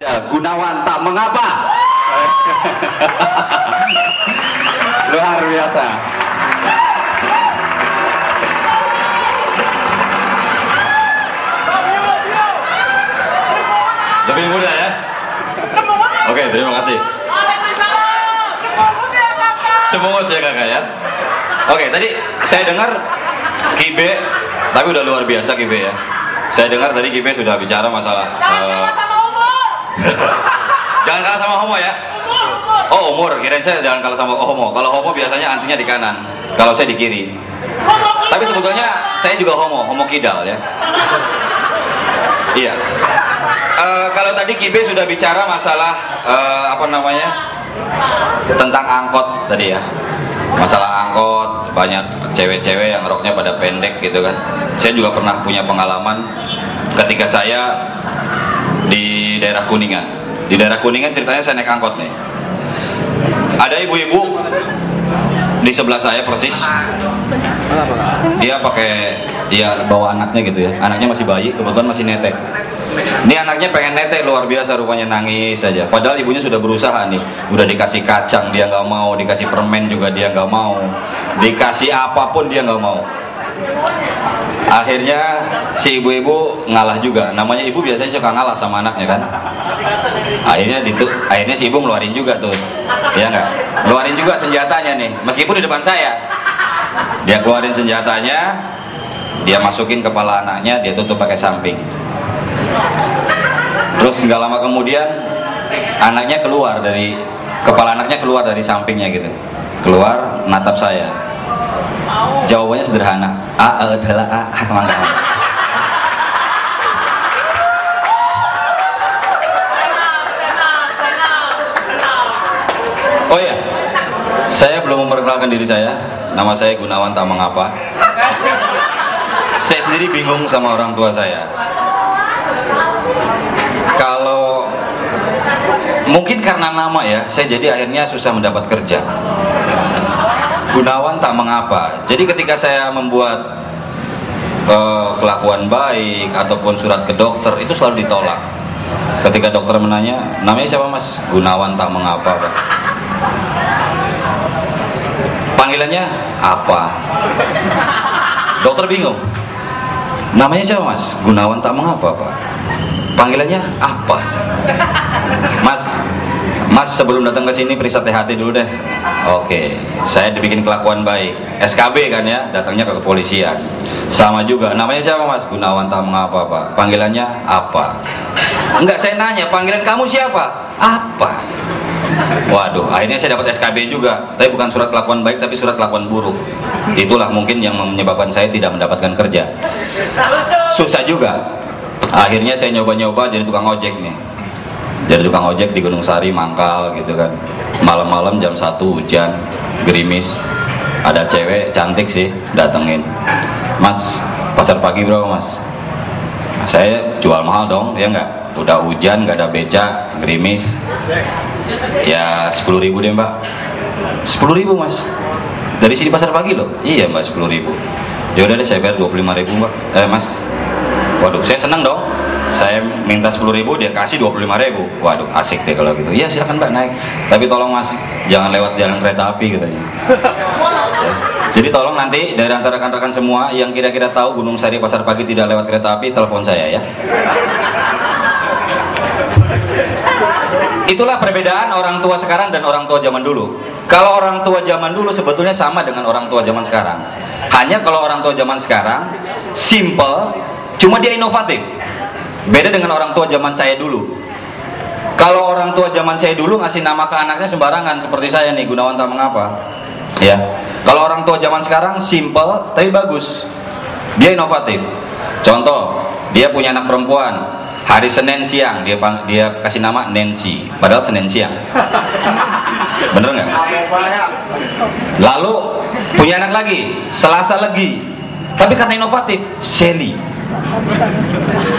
Gunawan tak mengapa. Luar biasa. Lebih mudah ya. Oke, terima kasih. Semut ya kakak ya. Oke, tadi saya dengar Kibe, tapi udah luar biasa Kibe ya. Saya dengar tadi Kibe sudah bicara masalah jangan kalah sama homo ya. Oh, umur, kirain saya jangan kalah sama homo. Kalau homo biasanya antinya di kanan, kalau saya di kiri. Tapi sebetulnya saya juga homo kidal ya. Iya. Kalau tadi Kibe sudah bicara masalah tentang angkot tadi ya. Masalah angkot, banyak cewek-cewek yang roknya pada pendek gitu kan. Saya juga pernah punya pengalaman ketika saya di daerah Kuningan. Di daerah Kuningan ceritanya saya naik angkot nih. Ada ibu-ibu di sebelah saya persis. Dia bawa anaknya gitu ya. Anaknya masih bayi, kebetulan masih netek. Ini anaknya pengen netek luar biasa, rupanya nangis saja. Padahal ibunya sudah berusaha nih, udah dikasih kacang dia nggak mau, dikasih permen juga dia nggak mau, dikasih apapun dia nggak mau. Akhirnya si ibu-ibu ngalah juga. Namanya ibu biasanya suka ngalah sama anaknya kan. Akhirnya si ibu ngeluarin juga tuh, ya nggak? Ngeluarin juga senjatanya nih, meskipun di depan saya. Dia keluarin senjatanya, dia masukin kepala anaknya, dia tutup pakai samping. Terus nggak lama kemudian kepala anaknya keluar dari sampingnya gitu, keluar natap saya. Jawabannya sederhana, adalah mangga. Oh ya, saya belum memperkenalkan diri saya. Nama saya Gunawan tak mengapa. Saya sendiri bingung sama orang tua saya. Kalau mungkin karena nama ya, saya jadi akhirnya susah mendapat kerja. Gunawan tak mengapa. Jadi ketika saya membuat kelakuan baik ataupun surat ke dokter, itu selalu ditolak. Ketika dokter menanya, namanya siapa mas? Gunawan tak mengapa Pak. Panggilannya apa? Dokter bingung. Namanya siapa mas? Gunawan tak mengapa Pak. Panggilannya apa? Mas sebelum datang ke sini periksa THT dulu deh. Oke, saya dibikin kelakuan baik. SKB kan ya, datangnya ke kepolisian. Sama juga, namanya siapa mas? Gunawan tak mengapa Pak. Panggilannya apa? Enggak, saya nanya, panggilan kamu siapa? Apa? Waduh, akhirnya saya dapat SKB juga. Tapi bukan surat kelakuan baik, tapi surat kelakuan buruk. Itulah mungkin yang menyebabkan saya tidak mendapatkan kerja. Susah juga. Akhirnya saya nyoba-nyoba jadi tukang ojek nih. Jadi tukang ojek di Gunung Sari, Mangkal gitu kan. Malam-malam jam 1 hujan, gerimis. Ada cewek cantik sih datengin. Mas, pasar pagi bro mas. Saya jual mahal dong, ya enggak? Udah hujan, nggak ada beca, gerimis. Ya 10.000 deh mbak. 10.000 mas. Dari sini pasar pagi loh. Iya mbak, 10.000. Ya udah deh saya bayar 25.000 mbak. Mas. Waduh, saya senang dong. Saya minta 10.000, dia kasih 25.000. Waduh, asik deh kalau gitu. Iya silakan mbak naik. Tapi tolong mas, jangan lewat jalan kereta api katanya. Ya. Jadi tolong nanti dari antara rekan-rekan semua yang kira-kira tahu Gunung Sari pasar pagi tidak lewat kereta api, telepon saya ya. Itulah perbedaan orang tua sekarang dan orang tua zaman dulu. Kalau orang tua zaman dulu sebetulnya sama dengan orang tua zaman sekarang. Hanya kalau orang tua zaman sekarang simple, cuma dia inovatif. Beda dengan orang tua zaman saya dulu. Kalau orang tua zaman saya dulu ngasih nama ke anaknya sembarangan, seperti saya nih, Gunawan tak mengapa. Ya. Kalau orang tua zaman sekarang simple tapi bagus. Dia inovatif. Contoh, dia punya anak perempuan. Hari Senin siang dia kasih nama Nancy, padahal Senin siang. Bener nggak? Lalu punya anak lagi, Selasa lagi, tapi karena inovatif, Shelly.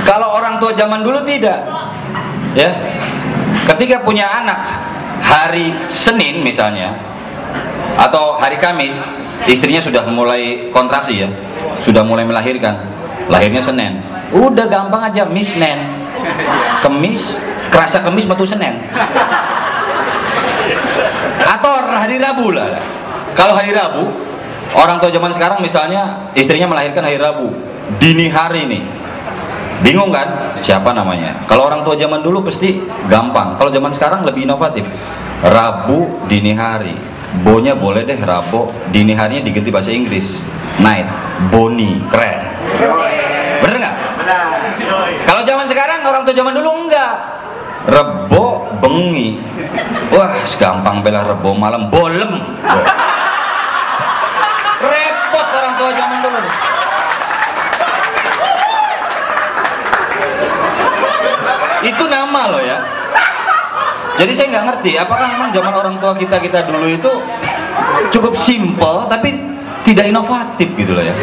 Kalau orang tua zaman dulu tidak, ya. Ketika punya anak hari Senin misalnya, atau hari Kamis, istrinya sudah mulai kontraksi ya, sudah mulai melahirkan, lahirnya Senin. Udah gampang aja, Misnen, Kemis, kerasa Kemis metu Senin. Atau hari Rabu lah. Kalau hari Rabu, orang tua zaman sekarang misalnya istrinya melahirkan hari Rabu, dini hari nih. Bingung kan? Siapa namanya? Kalau orang tua zaman dulu pasti gampang. Kalau zaman sekarang lebih inovatif. Rabu dini hari. Bonya boleh deh Rabu, dini harinya diganti bahasa Inggris. Night, Boni, keren. Bener nggak? Kalau zaman sekarang orang tua zaman dulu enggak. Rebo, bengi. Wah, gampang bela Rebo, malam bolem. Repot orang tua zaman dulu. Itu nama loh ya. Jadi saya nggak ngerti apakah memang zaman orang tua kita dulu itu cukup simple tapi tidak inovatif gitu loh ya.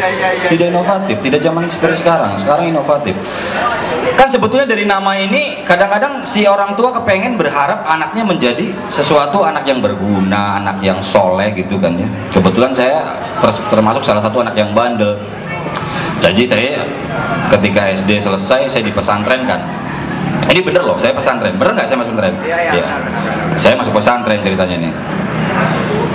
Tidak inovatif, tidak zaman seperti sekarang. Sekarang inovatif. Kan sebetulnya dari nama ini kadang-kadang si orang tua kepengen berharap anaknya menjadi sesuatu, anak yang berguna, anak yang soleh gitu kan ya. Kebetulan saya termasuk salah satu anak yang bandel. Jadi saya ketika SD selesai saya di pesantren kan. Ini bener loh, saya pesantren. Bener nggak saya masuk pesantren? Iya. Saya masuk pesantren ceritanya nih.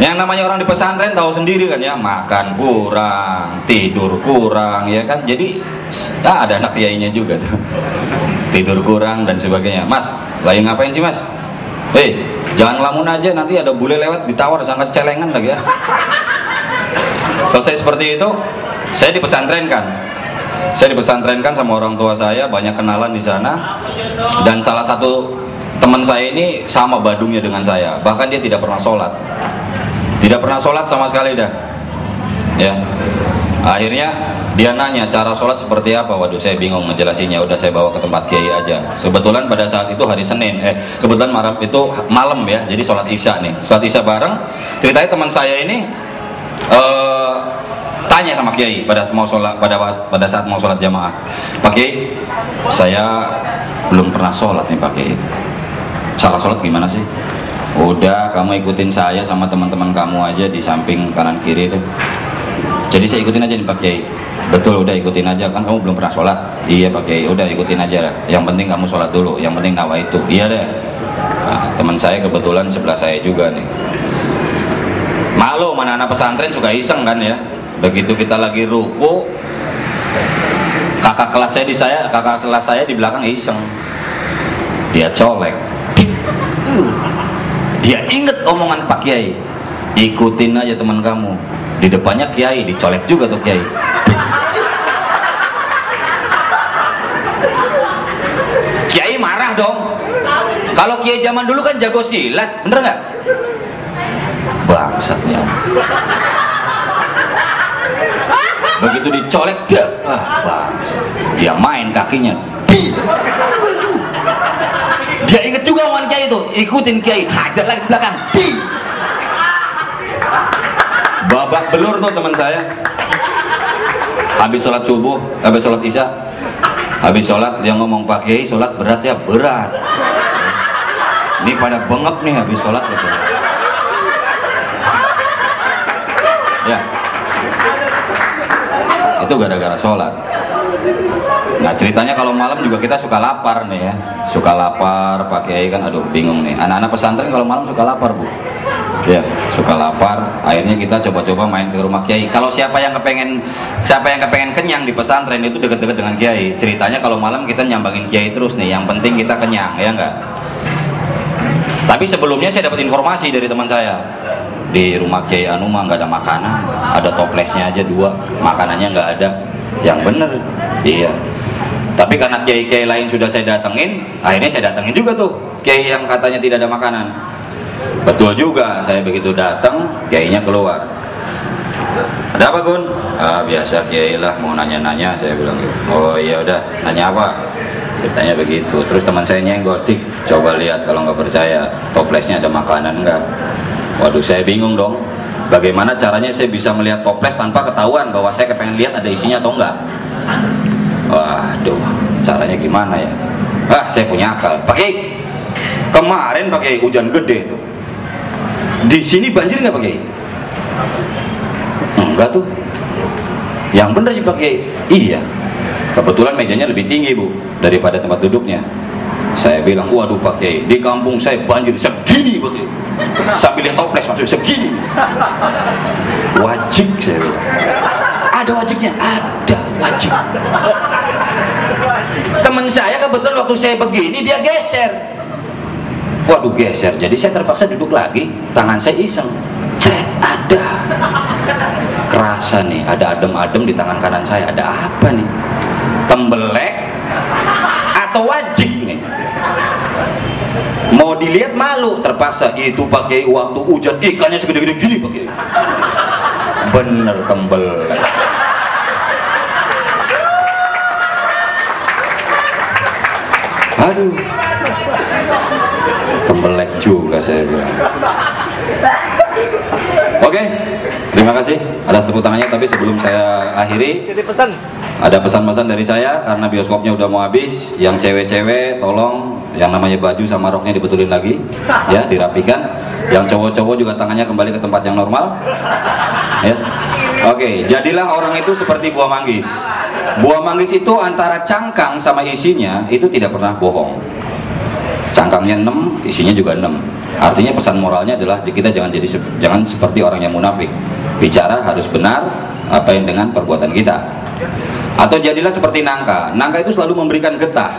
Yang namanya orang di pesantren tahu sendiri kan ya, makan kurang, tidur kurang, ya kan. Jadi ada anak kiainya juga tuh. Tidur kurang dan sebagainya. Mas, lagi ngapain sih mas? Jangan lamun aja, nanti ada bule lewat ditawar sangka celengan lagi ya. Selesai seperti itu, saya dipesantrenkan. Saya dipesantrenkan sama orang tua saya, banyak kenalan di sana. Dan salah satu teman saya ini sama badungnya dengan saya. Bahkan dia tidak pernah sholat. Tidak pernah sholat sama sekali dah. Ya. Akhirnya dia nanya cara sholat seperti apa. Waduh, saya bingung ngejelasinnya. Udah saya bawa ke tempat kiai aja. Kebetulan pada saat itu hari Senin. Kebetulan malam ya. Jadi sholat isya nih. Sholat isya bareng. Ceritanya teman saya ini tanya sama kiai pada saat mau sholat jamaah. Pak Kiai, saya belum pernah sholat nih Pak Kiai. Salah sholat gimana sih? Udah, kamu ikutin saya sama teman-teman kamu aja di samping kanan kiri itu. Jadi saya ikutin aja nih Pak Kiai. Betul, udah ikutin aja, kan kamu belum pernah sholat. Iya Pak Kiai, udah ikutin aja. Yang penting kamu sholat dulu, yang penting nawa itu. Iya deh. Nah, teman saya kebetulan sebelah saya juga nih. Malu, mana anak pesantren suka iseng kan ya. Begitu kita lagi ruku, kakak kelas saya di belakang iseng. Dia colek. Dia inget omongan Pak Kiai. Ikutin aja teman kamu. Di depannya Kiai, dicolek juga tuh Kiai. Kiai marah dong. Kalau Kiai zaman dulu kan jago silat, bener nggak? Bangsatnya. Begitu dicolek dia main kakinya. Dia inget juga omongan Kiai itu, ikutin Kiai, hajar lagi belakang. Babak belur tuh teman saya. Habis sholat subuh, habis sholat isya, habis sholat dia ngomong Pak Kiai sholat berat ya, berat. Ini pada bengep nih habis sholat gitu. Ya. Itu gara-gara sholat. Nah ceritanya kalau malam juga kita suka lapar nih ya. Suka lapar, Pak Kiai kan aduh bingung nih. Anak-anak pesantren kalau malam suka lapar Bu. Ya, suka lapar. Akhirnya kita coba-coba main ke rumah Kiai. Kalau siapa yang kepengen kenyang di pesantren itu deket-deket dengan Kiai. Ceritanya kalau malam kita nyambangin Kiai terus nih. Yang penting kita kenyang, ya enggak? Tapi sebelumnya saya dapat informasi dari teman saya. Di rumah Kiai Anu mah nggak ada makanan, ada toplesnya aja 2, makanannya nggak ada. Yang bener, iya. Tapi karena kiai-kiai lain sudah saya datengin, akhirnya saya datengin juga tuh kiai yang katanya tidak ada makanan. Betul juga, saya begitu datang, kiainya keluar. Ada apa Gun? Biasa kiai lah, mau nanya-nanya, saya bilang gitu. Oh iya udah, nanya apa? Ceritanya begitu. Terus teman saya nyenggol, Dik, coba lihat kalau nggak percaya, toplesnya ada makanan nggak? Waduh, saya bingung dong. Bagaimana caranya saya bisa melihat toples tanpa ketahuan bahwa saya kepengen lihat ada isinya atau enggak? Waduh, caranya gimana ya? Saya punya akal. Pakai kemarin pakai hujan gede tuh. Di sini banjir nggak pakai? Enggak tuh. Yang bener sih pakai. Iya. Kebetulan mejanya lebih tinggi Bu daripada tempat duduknya. Saya bilang, waduh Pak Kiai, di kampung saya banjir segini Pak Kiai. Sambil lihat toples maksudnya segini. Wajib saya bilang. Ada wajibnya? Ada wajib. Teman saya kebetulan waktu saya begini dia geser. Waduh geser, jadi saya terpaksa duduk lagi. Tangan saya iseng. Cek, ada. Kerasa nih, ada adem-adem di tangan kanan saya. Ada apa nih? Tembelek atau wajib nih? Mau dilihat malu, terpaksa. Itu pakai waktu hujan ikannya segede-gede gini pakai. Bener tembelek. Aduh, tembelek juga saya bilang. Oke, terima kasih atas tepuk tangannya. Tapi sebelum saya akhiri, ada pesan-pesan dari saya karena bioskopnya udah mau habis. Yang cewek-cewek tolong yang namanya baju sama roknya dibetulin lagi, ya, dirapikan. Yang cowok-cowok juga tangannya kembali ke tempat yang normal, ya. Oke, jadilah orang itu seperti buah manggis. Buah manggis itu antara cangkang sama isinya itu tidak pernah bohong. Cangkangnya 6, isinya juga 6. Artinya pesan moralnya adalah kita jangan seperti orang yang munafik. Bicara harus benar apa yang dengan perbuatan kita. Atau jadilah seperti nangka. Nangka itu selalu memberikan getah,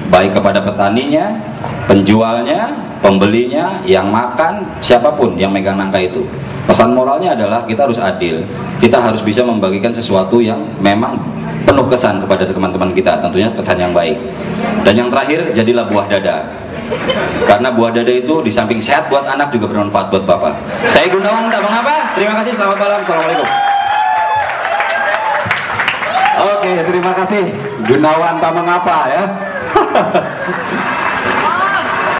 baik kepada petaninya, penjualnya, pembelinya, yang makan, siapapun yang megang nangka itu. Pesan moralnya adalah kita harus adil. Kita harus bisa membagikan sesuatu yang memang penuh kesan kepada teman-teman kita, tentunya kesan yang baik. Dan yang terakhir, jadilah buah dada. Karena buah dada itu di samping sehat buat anak juga bermanfaat buat bapak. Saya Gunawan, tak mengapa. Terima kasih, selamat malam, assalamualaikum. Oke, terima kasih Gunawan tak mengapa ya.